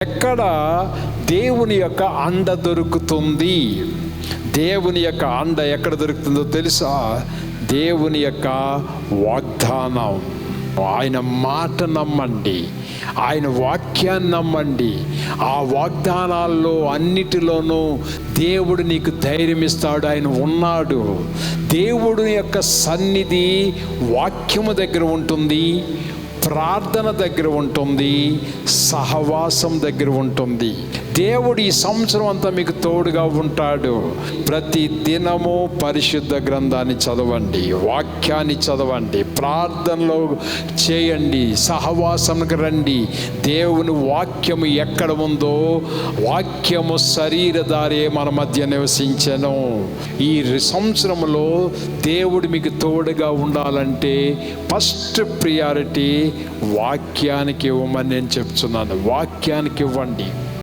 ఎక్కడ దేవుని యొక్క అండ దొరుకుతుంది? దేవుని యొక్క అండ ఎక్కడ దొరుకుతుందో తెలుసా? దేవుని యొక్క వాగ్దానం. ఆయన మాట నమ్మండి, ఆయన వాక్యాన్ని నమ్మండి. ఆ వాగ్దానాల్లో అన్నిటిలోనూ దేవుడు నీకు ధైర్యం ఇస్తాడు. ఆయన ఉన్నాడు. దేవుడు యొక్క సన్నిధి వాక్యము దగ్గర ఉంటుంది, ప్రార్థన దగ్గర ఉంటుంది, సహవాసం దగ్గర ఉంటుంది. దేవుడు ఈ సంవత్సరం అంతా మీకు తోడుగా ఉంటాడు. ప్రతి దినము పరిశుద్ధ గ్రంథాన్ని చదవండి, వాక్యాన్ని చదవండి, ప్రార్థనలో చేయండి, సహవాసంకి రండి. దేవుని వాక్యము ఎక్కడ ఉందో, వాక్యము శరీరధారే మన మధ్య నివసించెను. ఈ సంవత్సరంలో దేవుడు మీకు తోడుగా ఉండాలంటే ఫస్ట్ ప్రియారిటీ వాక్యానికి ఇవ్వమని నేను చెప్తున్నాను. వాక్యానికి ఇవ్వండి.